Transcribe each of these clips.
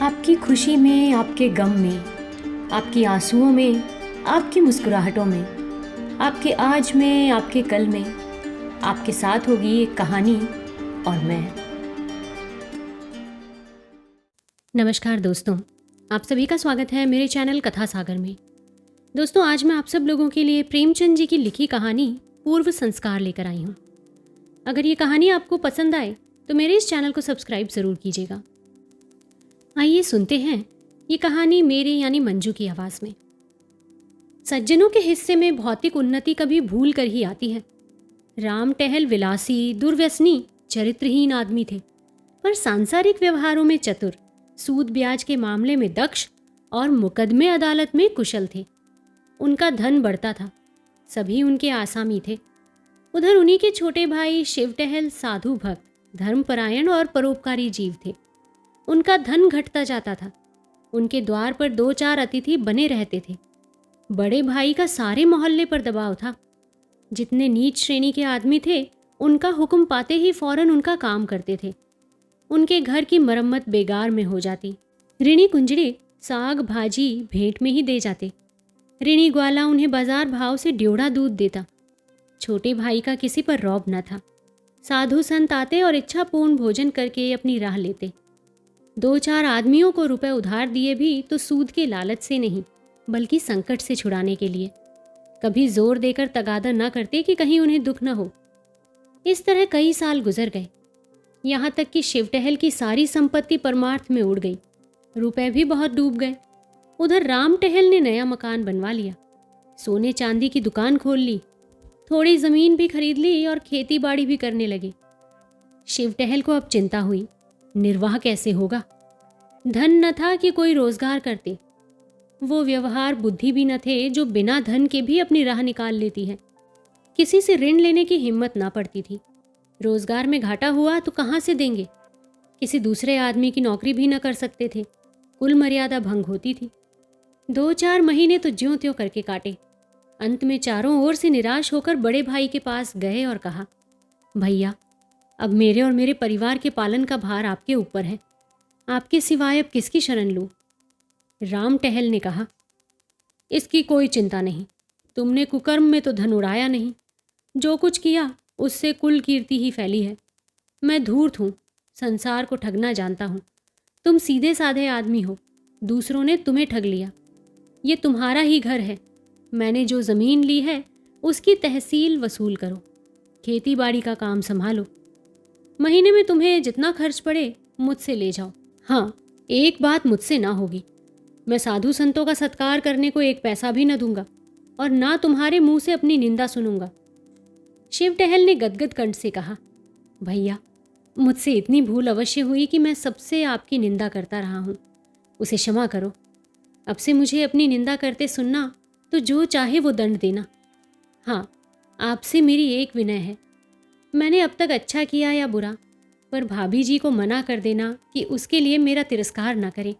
आपकी खुशी में, आपके गम में, आपकी आंसुओं में, आपकी मुस्कुराहटों में, आपके आज में, आपके कल में, आपके साथ होगी एक कहानी और मैं। नमस्कार दोस्तों, आप सभी का स्वागत है मेरे चैनल कथा सागर में। दोस्तों, आज मैं आप सब लोगों के लिए प्रेमचंद जी की लिखी कहानी पूर्व संस्कार लेकर आई हूँ। अगर ये कहानी आपको पसंद आए तो मेरे इस चैनल को सब्सक्राइब ज़रूर कीजिएगा। आइए सुनते हैं ये कहानी मेरे यानी मंजू की आवाज़ में। सज्जनों के हिस्से में भौतिक उन्नति कभी भूल कर ही आती है। राम टहल विलासी, दुर्व्यसनी, चरित्रहीन आदमी थे, पर सांसारिक व्यवहारों में चतुर, सूद ब्याज के मामले में दक्ष और मुकदमे अदालत में कुशल थे। उनका धन बढ़ता था, सभी उनके आसामी थे। उधर उन्हीं के छोटे भाई शिव टहल साधु भक्त, धर्मपरायण और परोपकारी जीव थे। उनका धन घटता जाता था। उनके द्वार पर 2-4 अतिथि बने रहते थे। बड़े भाई का सारे मोहल्ले पर दबाव था। जितने नीच श्रेणी के आदमी थे, उनका हुक्म पाते ही फौरन उनका काम करते थे। उनके घर की मरम्मत बेगार में हो जाती। ऋणी कुंजड़े साग भाजी भेंट में ही दे जाते। ऋणी ग्वाला उन्हें बाजार भाव से ड्योढ़ा दूध देता। छोटे भाई का किसी पर रौब न था। साधु संत आते और इच्छापूर्ण भोजन करके अपनी राह लेते। 2-4 आदमियों को रुपए उधार दिए भी तो सूद के लालच से नहीं, बल्कि संकट से छुड़ाने के लिए। कभी जोर देकर तगादा न करते कि कहीं उन्हें दुख न हो। इस तरह कई साल गुजर गए, यहाँ तक कि शिव टहल की सारी संपत्ति परमार्थ में उड़ गई। रुपए भी बहुत डूब गए। उधर राम टहल ने नया मकान बनवा लिया, सोने चांदी की दुकान खोल ली, थोड़ी जमीन भी खरीद ली और खेती बाड़ी भी करने लगे। शिव टहल को अब चिंता हुई, निर्वाह कैसे होगा। धन न था कि कोई रोजगार करते। वो व्यवहार बुद्धि भी न थे जो बिना धन के भी अपनी राह निकाल लेती है। किसी से ऋण लेने की हिम्मत ना पड़ती थी। रोजगार में घाटा हुआ तो कहाँ से देंगे। किसी दूसरे आदमी की नौकरी भी न कर सकते थे। कुल मर्यादा भंग होती थी। 2-4 महीने तो ज्यों त्यों करके काटे। अंत में चारों ओर से निराश होकर बड़े भाई के पास गए और कहा, भैया, अब मेरे और मेरे परिवार के पालन का भार आपके ऊपर है। आपके सिवाय अब किसकी शरण लूं? राम टहल ने कहा, इसकी कोई चिंता नहीं। तुमने कुकर्म में तो धन उड़ाया नहीं। जो कुछ किया उससे कुल कीर्ति ही फैली है। मैं धूर्त हूँ, संसार को ठगना जानता हूँ। तुम सीधे साधे आदमी हो, दूसरों ने तुम्हें ठग लिया। ये तुम्हारा ही घर है। मैंने जो ज़मीन ली है उसकी तहसील वसूल करो, खेती बाड़ी का काम संभालो। महीने में तुम्हें जितना खर्च पड़े मुझसे ले जाओ। हाँ, एक बात मुझसे ना होगी, मैं साधु संतों का सत्कार करने को एक पैसा भी न दूंगा और ना तुम्हारे मुंह से अपनी निंदा सुनूंगा। शिव टहल ने गदगद कंठ से कहा, भैया, मुझसे इतनी भूल अवश्य हुई कि मैं सबसे आपकी निंदा करता रहा हूँ, उसे क्षमा करो। अब से मुझे अपनी निंदा करते सुनना तो जो चाहे वो दंड देना। हाँ, आपसे मेरी एक विनय है, मैंने अब तक अच्छा किया या बुरा, पर भाभी जी को मना कर देना कि उसके लिए मेरा तिरस्कार ना करें।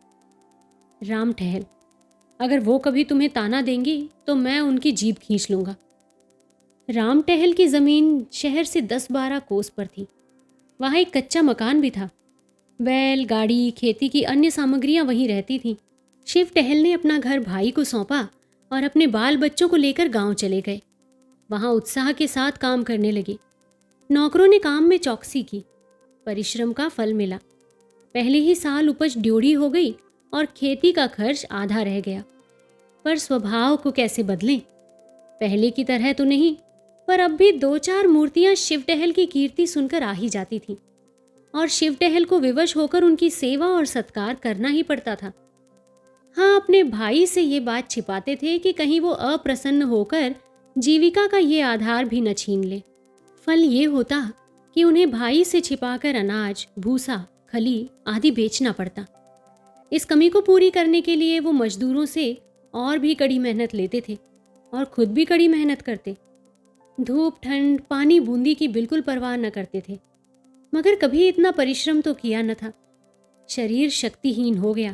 राम टहल, अगर वो कभी तुम्हें ताना देंगी तो मैं उनकी जीभ खींच लूँगा। राम टहल की ज़मीन शहर से 10-12 कोस पर थी। वहाँ एक कच्चा मकान भी था। बैल, गाड़ी, खेती की अन्य सामग्रियाँ वहीं रहती थीं। शिव टहल ने अपना घर भाई को सौंपा और अपने बाल बच्चों को लेकर गांव चले गए। वहाँ उत्साह के साथ काम करने लगे। नौकरों ने काम में चौकसी की। परिश्रम का फल मिला। पहले ही साल उपज ड्योढ़ी हो गई और खेती का खर्च आधा रह गया। पर स्वभाव को कैसे बदलें? पहले की तरह तो नहीं, पर अब भी 2-4 मूर्तियां शिव टहल की कीर्ति सुनकर आ ही जाती थीं और शिव टहल को विवश होकर उनकी सेवा और सत्कार करना ही पड़ता था। हाँ, अपने भाई से ये बात छिपाते थे कि कहीं वो अप्रसन्न होकर जीविका का ये आधार भी न छीन ले। फल ये होता कि उन्हें भाई से छिपाकर अनाज, भूसा, खली आदि बेचना पड़ता। इस कमी को पूरी करने के लिए वो मजदूरों से और भी कड़ी मेहनत लेते थे और खुद भी कड़ी मेहनत करते। धूप, ठंड, पानी, बूंदी की बिल्कुल परवाह न करते थे, मगर कभी इतना परिश्रम तो किया न था। शरीर शक्तिहीन हो गया।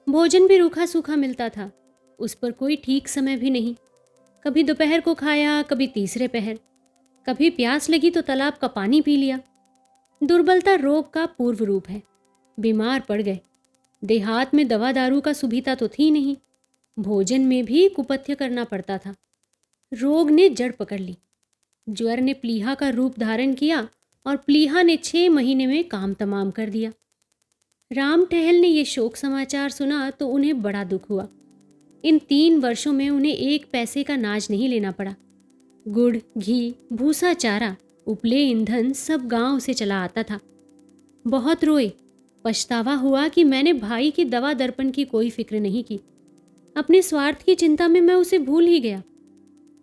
भोजन भी रूखा सूखा मिलता था, उस पर कोई ठीक समय भी नहीं। कभी दोपहर को खाया, कभी तीसरे पहर। कभी प्यास लगी तो तालाब का पानी पी लिया। दुर्बलता रोग का पूर्व रूप है। बीमार पड़ गए। देहात में दवा दारू का सुविधा तो थी नहीं, भोजन में भी कुपथ्य करना पड़ता था। रोग ने जड़ पकड़ ली। ज्वर ने प्लीहा का रूप धारण किया और प्लीहा ने 6 महीने में काम तमाम कर दिया। राम टहल ने ये शोक समाचार सुना तो उन्हें बड़ा दुख हुआ। इन 3 वर्षों में उन्हें 1 पैसे का नाज नहीं लेना पड़ा। गुड़, घी, भूसा, चारा, उपले, ईंधन सब गांव से चला आता था। बहुत रोए, पछतावा हुआ कि मैंने भाई की दवा दर्पण की कोई फिक्र नहीं की। अपने स्वार्थ की चिंता में मैं उसे भूल ही गया।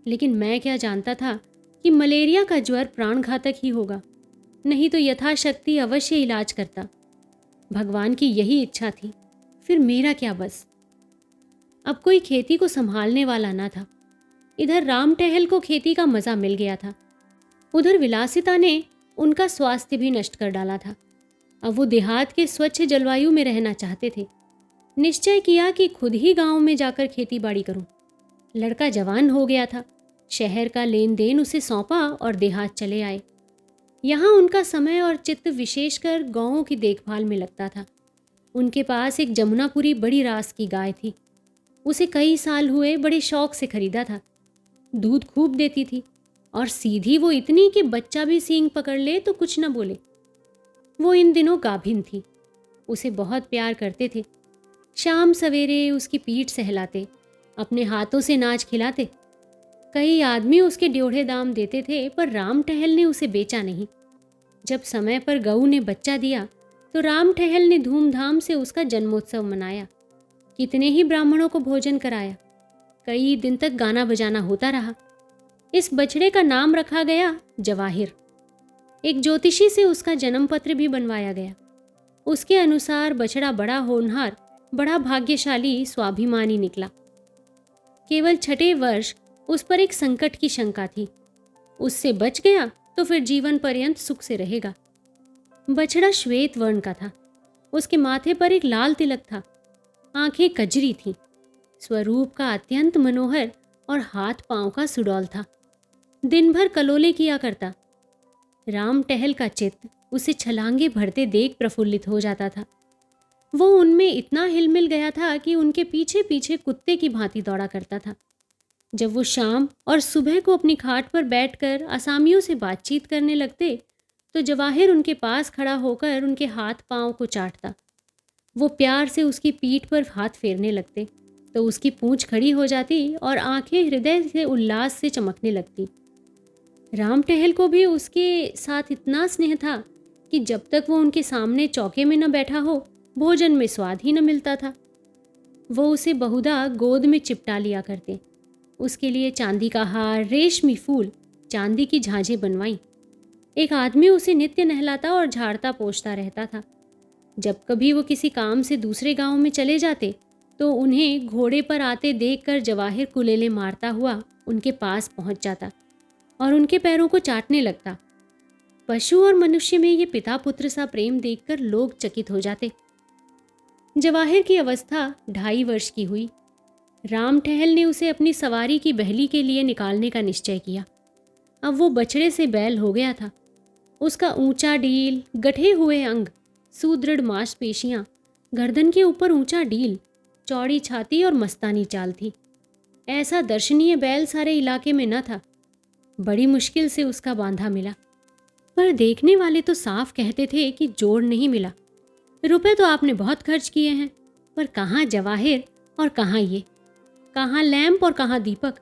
लेकिन मैं क्या जानता था कि मलेरिया का ज्वर प्राणघातक ही होगा, नहीं तो यथाशक्ति अवश्य इलाज करता। भगवान की यही इच्छा थी, फिर मेरा क्या बस। अब कोई खेती को संभालने वाला ना था। इधर राम टहल को खेती का मजा मिल गया था, उधर विलासिता ने उनका स्वास्थ्य भी नष्ट कर डाला था। अब वो देहात के स्वच्छ जलवायु में रहना चाहते थे। निश्चय किया कि खुद ही गांव में जाकर खेती बाड़ी करूं। लड़का जवान हो गया था, शहर का लेन देन उसे सौंपा और देहात चले आए। यहाँ उनका समय और चित्त विशेषकर गौओं की देखभाल में लगता था। उनके पास एक जमुनापुरी बड़ी रास की गाय थी। उसे कई साल हुए बड़े शौक से खरीदा था। दूध खूब देती थी और सीधी वो इतनी कि बच्चा भी सींग पकड़ ले तो कुछ न बोले। वो इन दिनों गाभिन थी, उसे बहुत प्यार करते थे। शाम सवेरे उसकी पीठ सहलाते, अपने हाथों से नाच खिलाते। कई आदमी उसके ड्योढ़े दाम देते थे, पर राम टहल ने उसे बेचा नहीं। जब समय पर गऊ ने बच्चा दिया तो राम टहल ने धूमधाम से उसका जन्मोत्सव मनाया। कितने ही ब्राह्मणों को भोजन कराया। कई दिन तक गाना बजाना होता रहा। इस बछड़े का नाम रखा गया जवाहिर। एक ज्योतिषी से उसका जन्म पत्र भी बनवाया गया। उसके अनुसार बछड़ा बड़ा होनहार, बड़ा भाग्यशाली, स्वाभिमानी निकला। केवल 6ठे वर्ष उस पर एक संकट की शंका थी। उससे बच गया तो फिर जीवन पर्यंत सुख से रहेगा। बछड़ा श्वेत वर्ण का था। उसके माथे पर एक लाल तिलक था। आंखें कजरी थीं। स्वरूप का अत्यंत मनोहर और हाथ पांव का सुडौल था। दिन भर कलोले किया करता। राम टहल का चित्त उसे छलांगे भरते देख प्रफुल्लित हो जाता था। वो उनमें इतना हिलमिल गया था कि उनके पीछे पीछे कुत्ते की भांति दौड़ा करता था। जब वो शाम और सुबह को अपनी खाट पर बैठकर असामियों से बातचीत करने लगते तो जवाहिर उनके पास खड़ा होकर उनके हाथ पांव को चाटता। वो प्यार से उसकी पीठ पर हाथ फेरने लगते तो उसकी पूंछ खड़ी हो जाती और आंखें हृदय से उल्लास से चमकने लगती। राम टहल को भी उसके साथ इतना स्नेह था कि जब तक वो उनके सामने चौके में न बैठा हो, भोजन में स्वाद ही न मिलता था। वो उसे बहुधा गोद में चिपटा लिया करते। उसके लिए चांदी का हार, रेशमी फूल, चांदी की झांझें बनवाई। एक आदमी उसे नित्य नहलाता और झाड़ता पोंछता रहता था। जब कभी वो किसी काम से दूसरे गांव में चले जाते तो उन्हें घोड़े पर आते देखकर जवाहिर कुलेले मारता हुआ उनके पास पहुंच जाता और उनके पैरों को चाटने लगता। पशु और मनुष्य में ये पिता पुत्र सा प्रेम देखकर लोग चकित हो जाते। जवाहिर की अवस्था 2.5 वर्ष की हुई। राम टहल ने उसे अपनी सवारी की बहली के लिए निकालने का निश्चय किया। अब वो बछड़े से बैल हो गया था। उसका ऊंचा डील, गठे हुए अंग, सुदृढ़ मांसपेशियां, गर्दन के ऊपर ऊंचा डील, चौड़ी छाती और मस्तानी चाल थी। ऐसा दर्शनीय बैल सारे इलाके में न था। बड़ी मुश्किल से उसका बांधा मिला, पर देखने वाले तो साफ कहते थे कि जोड़ नहीं मिला। रुपए तो आपने बहुत खर्च किए हैं, पर कहाँ जवाहिर और कहाँ ये, कहाँ लैंप और कहाँ दीपक।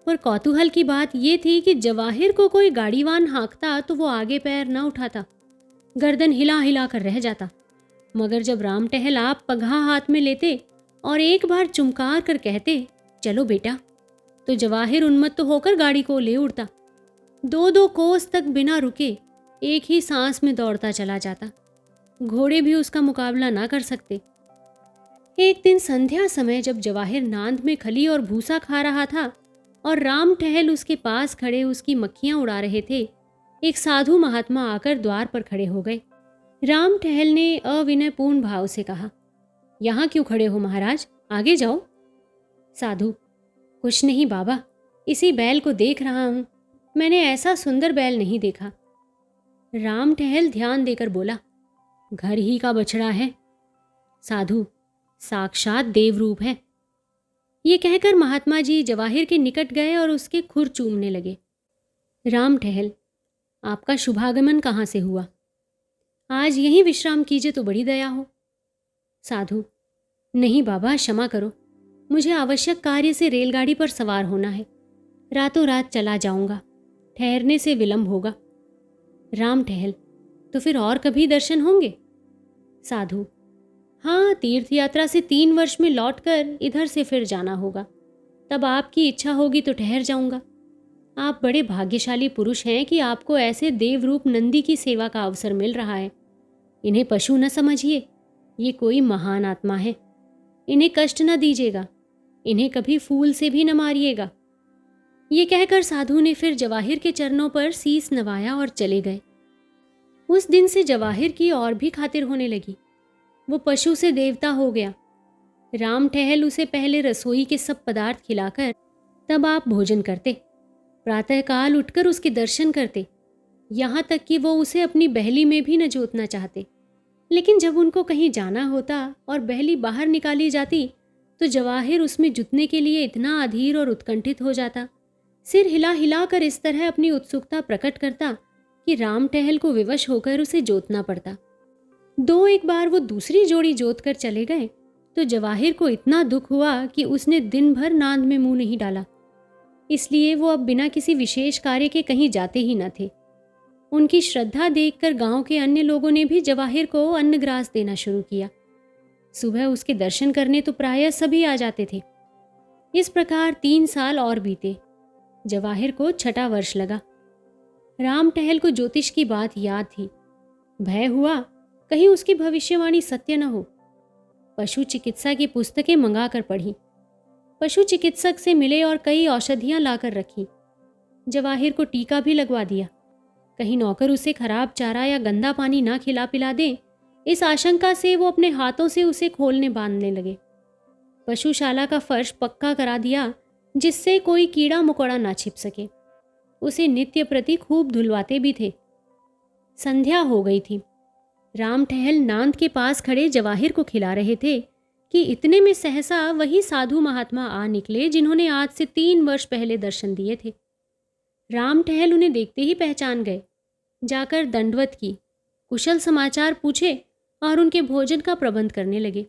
पर कौतूहल की बात यह थी कि जवाहिर को कोई गाड़ीवान हाँकता तो वो आगे पैर न उठाता, गर्दन हिला हिला कर रह जाता। मगर जब राम टहल आप पगहा हाथ में लेते और एक बार चुमकार कर कहते, चलो बेटा, तो जवाहिर उन्मत्त होकर गाड़ी को ले उड़ता। 2-2 कोस तक बिना रुके एक ही सांस में दौड़ता चला जाता। घोड़े भी उसका मुकाबला ना कर सकते। एक दिन संध्या समय जब जवाहिर नांद में खली और भूसा खा रहा था और राम टहल उसके पास खड़े उसकी मक्खियां उड़ा रहे थे, एक साधु महात्मा आकर द्वार पर खड़े हो गए। राम टहल ने अविनयपूर्ण भाव से कहा, यहाँ क्यों खड़े हो महाराज, आगे जाओ। साधु, कुछ नहीं बाबा, इसी बैल को देख रहा हूं। मैंने ऐसा सुंदर बैल नहीं देखा। राम टहल ध्यान देकर बोला, घर ही का बछड़ा है। साधु साक्षात देवरूप है। ये कहकर महात्मा जी जवाहिर के निकट गए और उसके खुर चूमने लगे। राम टहल, आपका शुभागमन कहाँ से हुआ? आज यहीं विश्राम कीजिए तो बड़ी दया हो। साधु, नहीं बाबा, क्षमा करो, मुझे आवश्यक कार्य से रेलगाड़ी पर सवार होना है। रातों रात चला जाऊंगा, ठहरने से विलंब होगा। राम टहल, तो फिर और कभी दर्शन होंगे? साधु, हाँ, तीर्थ यात्रा से 3 वर्ष में लौटकर इधर से फिर जाना होगा। तब आपकी इच्छा होगी तो ठहर जाऊंगा। आप बड़े भाग्यशाली पुरुष हैं कि आपको ऐसे देवरूप नंदी की सेवा का अवसर मिल रहा है। इन्हें पशु न समझिए, ये कोई महान आत्मा है। इन्हें कष्ट न दीजिएगा, इन्हें कभी फूल से भी न मारिएगा। ये कहकर साधु ने फिर जवाहिर के चरणों पर शीस नवाया और चले गए। उस दिन से जवाहिर की और भी खातिर होने लगी। वो पशु से देवता हो गया। राम टहल उसे पहले रसोई के सब पदार्थ खिलाकर तब आप भोजन करते, प्रातःकाल उठकर उसके दर्शन करते, यहाँ तक कि वो उसे अपनी बहली में भी न जोतना चाहते। लेकिन जब उनको कहीं जाना होता और बहली बाहर निकाली जाती तो जवाहिर उसमें जुतने के लिए इतना अधीर और उत्कंठित हो जाता, सिर हिला हिला कर इस तरह अपनी उत्सुकता प्रकट करता कि राम टहल को विवश होकर उसे जोतना पड़ता। 2-1 बार वो दूसरी जोड़ी जोत कर चले गए तो जवाहिर को इतना दुख हुआ कि उसने दिन भर नांद में मुंह नहीं डाला। इसलिए वो अब बिना किसी विशेष कार्य के कहीं जाते ही न थे। उनकी श्रद्धा देखकर गांव के अन्य लोगों ने भी जवाहिर को अन्नग्रास देना शुरू किया। सुबह उसके दर्शन करने तो प्रायः सभी आ जाते थे। इस प्रकार 3 साल और बीते। जवाहिर को 6ठा वर्ष लगा। राम टहल को ज्योतिष की बात याद थी। भय हुआ कहीं उसकी भविष्यवाणी सत्य न हो। पशु चिकित्सा की पुस्तकें मंगाकर पढ़ी, पशु चिकित्सक से मिले और कई औषधियां लाकर रखी। जवाहिर को टीका भी लगवा दिया। कहीं नौकर उसे खराब चारा या गंदा पानी ना खिला पिला दे, इस आशंका से वो अपने हाथों से उसे खोलने बांधने लगे। पशुशाला का फर्श पक्का करा दिया जिससे कोई कीड़ा मकोड़ा ना छिप सके। उसे नित्य प्रति खूब धुलवाते भी थे। संध्या हो गई थी। राम टहल नांद के पास खड़े जवाहिर को खिला रहे थे कि इतने में सहसा वही साधु महात्मा आ निकले जिन्होंने आज से 3 वर्ष पहले दर्शन दिए थे। राम टहल उन्हें देखते ही पहचान गए। जाकर दंडवत की, कुशल समाचार पूछे और उनके भोजन का प्रबंध करने लगे।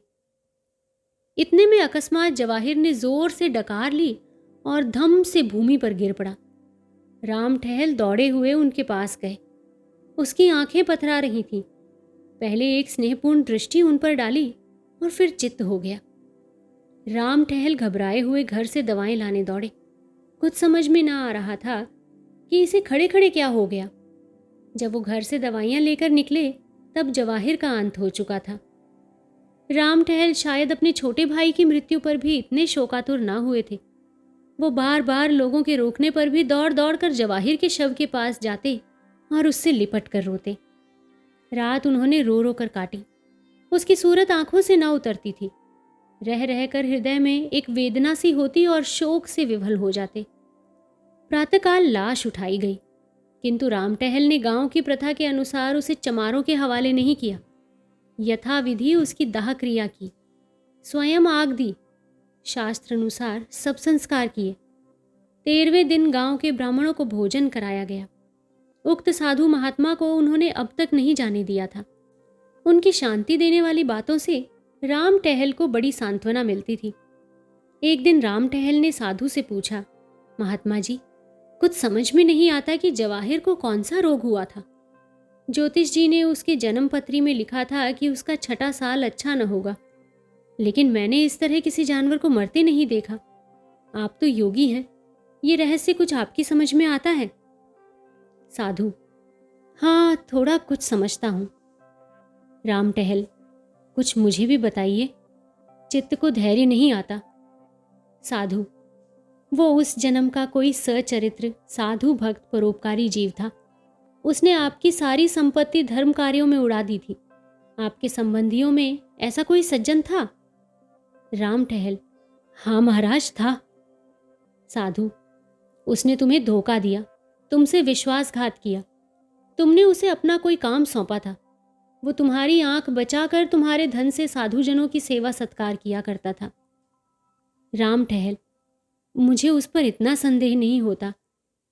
इतने में अकस्मात जवाहिर ने जोर से डकार ली और धम से भूमि पर गिर पड़ा। राम टहल दौड़े हुए उनके पास गए। उसकी आंखें पथरा रही थीं। पहले एक स्नेहपूर्ण दृष्टि उन पर डाली और फिर चित्त हो गया। राम टहल घबराए हुए घर से दवाएं लाने दौड़े। कुछ समझ में ना आ रहा था कि इसे खड़े खड़े क्या हो गया। जब वो घर से दवाइयां लेकर निकले तब जवाहिर का अंत हो चुका था। राम टहल शायद अपने छोटे भाई की मृत्यु पर भी इतने शोकातुर ना हुए थे। वो बार बार लोगों के रोकने पर भी दौड़ दौड़ कर जवाहिर के शव के पास जाते और उससे लिपट कर रोते। रात उन्होंने रो रो कर काटी। उसकी सूरत आंखों से ना उतरती थी। रह रहकर हृदय में एक वेदना सी होती और शोक से विभल हो जाते। प्रातःकाल लाश उठाई गई, किंतु राम टहल ने गांव की प्रथा के अनुसार उसे चमारों के हवाले नहीं किया। यथाविधि उसकी दाह क्रिया की, स्वयं आग दी, शास्त्र अनुसार सब संस्कार किए। 13वें दिन गांव के ब्राह्मणों को भोजन कराया गया। उक्त साधु महात्मा को उन्होंने अब तक नहीं जाने दिया था। उनकी शांति देने वाली बातों से राम टहल को बड़ी सांत्वना मिलती थी। एक दिन राम टहल ने साधु से पूछा, महात्मा जी, कुछ समझ में नहीं आता कि जवाहिर को कौन सा रोग हुआ था। ज्योतिष जी ने उसके जन्म पत्री में लिखा था कि उसका 6ठा साल अच्छा न होगा, लेकिन मैंने इस तरह किसी जानवर को मरते नहीं देखा। आप तो योगी हैं, ये रहस्य कुछ आपकी समझ में आता है? साधु, हाँ, थोड़ा कुछ समझता हूँ। राम टहल, कुछ मुझे भी बताइए, चित्त को धैर्य नहीं आता। साधु, वो उस जन्म का कोई सचरित्र साधु भक्त परोपकारी जीव था। उसने आपकी सारी संपत्ति धर्म कार्यों में उड़ा दी थी। आपके संबंधियों में ऐसा कोई सज्जन था? राम टहल, हाँ महाराज, था। साधु, उसने तुम्हें धोखा दिया, तुमसे विश्वासघात किया। तुमने उसे अपना कोई काम सौंपा था, वो तुम्हारी आंख बचाकर तुम्हारे धन से साधुजनों की सेवा सत्कार किया करता था। राम टहल, मुझे उस पर इतना संदेह नहीं होता।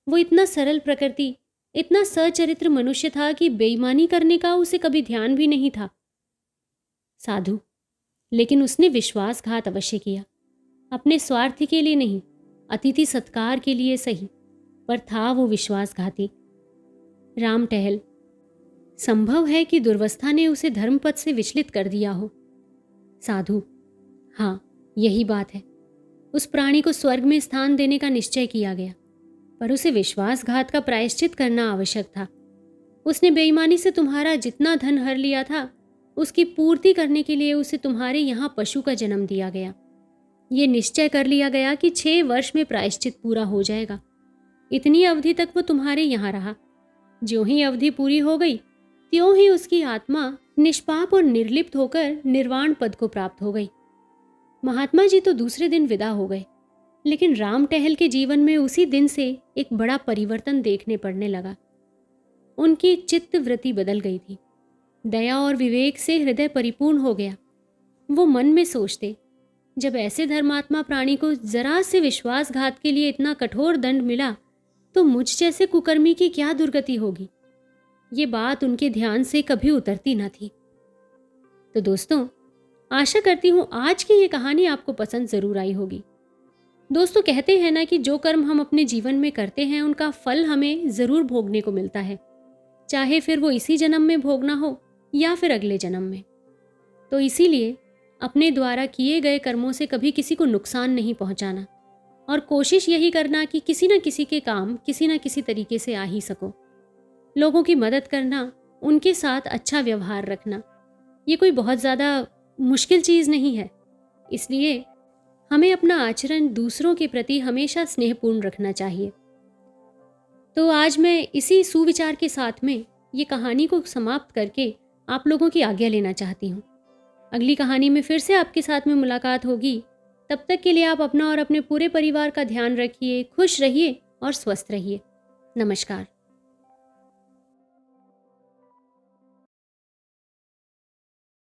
वो इतना सरल प्रकृति, इतना सचरित्र मनुष्य था कि बेईमानी करने का उसे कभी ध्यान भी नहीं था। साधु, लेकिन उसने विश्वासघात अवश्य किया, अपने स्वार्थ के लिए नहीं, अतिथि सत्कार के लिए सही, पर था वो विश्वासघाती। राम टहल, संभव है कि दुर्वस्था ने उसे धर्मपथ से विचलित कर दिया हो। साधु, हाँ, यही बात है। उस प्राणी को स्वर्ग में स्थान देने का निश्चय किया गया, पर उसे विश्वासघात का प्रायश्चित करना आवश्यक था। उसने बेईमानी से तुम्हारा जितना धन हर लिया था, उसकी पूर्ति करने के लिए उसे तुम्हारे यहाँ पशु का जन्म दिया गया। ये निश्चय कर लिया गया कि 6 वर्ष में प्रायश्चित पूरा हो जाएगा। इतनी अवधि तक वो तुम्हारे यहाँ रहा। ज्यों ही अवधि पूरी हो गई, त्यों ही उसकी आत्मा निष्पाप और निर्लिप्त होकर निर्वाण पद को प्राप्त हो गई। महात्मा जी तो दूसरे दिन विदा हो गए, लेकिन राम टहल के जीवन में उसी दिन से एक बड़ा परिवर्तन देखने पड़ने लगा। उनकी चित्त वृत्ति बदल गई थी। दया और विवेक से हृदय परिपूर्ण हो गया। वो मन में सोचते, जब ऐसे धर्मात्मा प्राणी को जरा से विश्वासघात के लिए इतना कठोर दंड मिला, तो मुझ जैसे कुकर्मी की क्या दुर्गति होगी। ये बात उनके ध्यान से कभी उतरती न थी। तो दोस्तों, आशा करती हूँ आज की ये कहानी आपको पसंद जरूर आई होगी। दोस्तों, कहते हैं ना कि जो कर्म हम अपने जीवन में करते हैं, उनका फल हमें जरूर भोगने को मिलता है, चाहे फिर वो इसी जन्म में भोगना हो या फिर अगले जन्म में। तो इसीलिए अपने द्वारा किए गए कर्मों से कभी किसी को नुकसान नहीं पहुंचाना, और कोशिश यही करना कि किसी न किसी के काम किसी न किसी तरीके से आ ही सको। लोगों की मदद करना, उनके साथ अच्छा व्यवहार रखना, ये कोई बहुत ज़्यादा मुश्किल चीज़ नहीं है। इसलिए हमें अपना आचरण दूसरों के प्रति हमेशा स्नेहपूर्ण रखना चाहिए। तो आज मैं इसी सुविचार के साथ में ये कहानी को समाप्त करके आप लोगों की आज्ञा लेना चाहती हूँ। अगली कहानी में फिर से आपके साथ में मुलाकात होगी। तब तक के लिए आप अपना और अपने पूरे परिवार का ध्यान रखिए, खुश रहिए और स्वस्थ रहिए। नमस्कार।